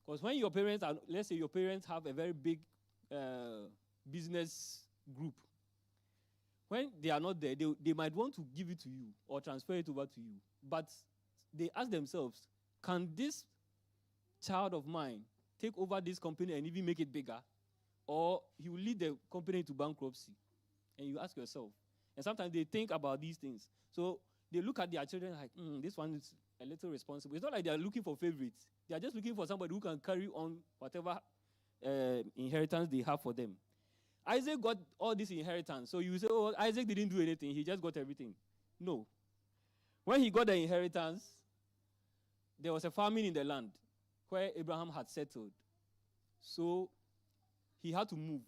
Because when your parents are, let's say your parents have a very big business group, when they are not there, they might want to give it to you or transfer it over to you. But they ask themselves, can this child of mine take over this company and even make it bigger? Or he will lead the company into bankruptcy? And you ask yourself. And sometimes they think about these things. So they look at their children like, this one is a little responsible. It's not like they are looking for favorites. They are just looking for somebody who can carry on whatever inheritance they have for them. Isaac got all this inheritance. So you say, oh, Isaac didn't do anything. He just got everything. No. When he got the inheritance, there was a famine in the land where Abraham had settled. So he had to move.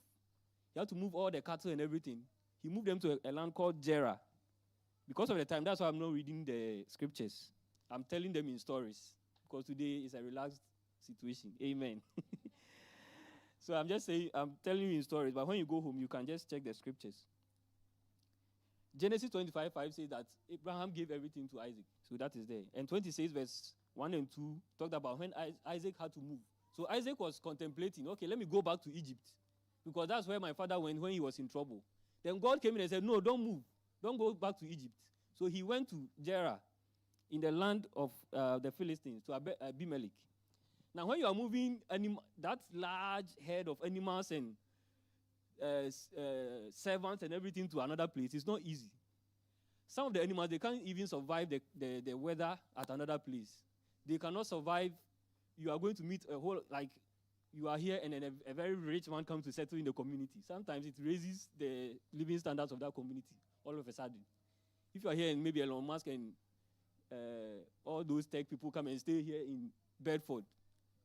He had to move all the cattle and everything. He moved them to a land called Gerar. Because of the time, that's why I'm not reading the scriptures. I'm telling them in stories. Because today is a relaxed situation. Amen. So I'm just saying, I'm telling you in stories, but when you go home, you can just check the scriptures. Genesis 25:5 says that Abraham gave everything to Isaac. So that is there. And 26 verse 1 and 2 talked about when Isaac had to move. So Isaac was contemplating, okay, let me go back to Egypt. Because that's where my father went when he was in trouble. Then God came in and said, no, don't move. Don't go back to Egypt. So he went to Gerar in the land of the Philistines, to Abimelech. Now, when you are moving that large herd of animals and servants and everything to another place, it's not easy. Some of the animals, they can't even survive the weather at another place. They cannot survive. You are going to meet a whole, like, you are here and then a very rich man comes to settle in the community. Sometimes it raises the living standards of that community all of a sudden. If you are here and maybe Elon Musk and all those tech people come and stay here in Bedford,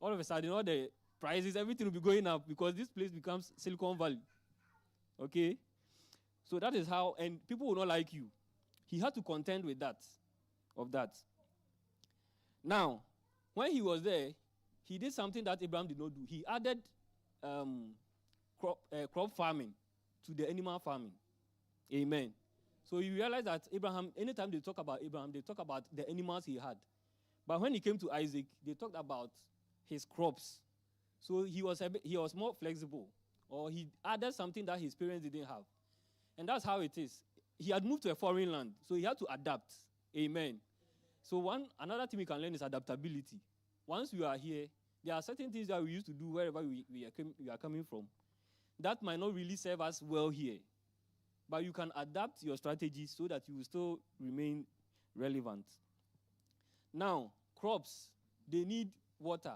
all of a sudden, all the prices, everything will be going up because this place becomes Silicon Valley. Okay? So that is how, and people will not like you. He had to contend with that, Now, when he was there, he did something that Abraham did not do. He added crop farming to the animal farming. Amen. So you realize that Abraham, anytime they talk about Abraham, they talk about the animals he had. But when he came to Isaac, they talked about his crops. So he was more flexible, or he added something that his parents didn't have. And that's how it is. He had moved to a foreign land, so he had to adapt. Amen. So another thing we can learn is adaptability. Once you are here, there are certain things that we used to do wherever we are coming from that might not really serve us well here. But you can adapt your strategies so that you will still remain relevant. Now, crops, they need water.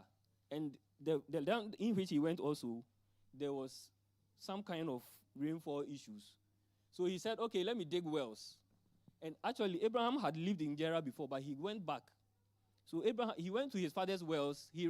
And the land in which he went also, there was some kind of rainfall issues. So he said, okay, let me dig wells. And actually, Abraham had lived in Gerar before, but he went back. So he went to his father's wells. He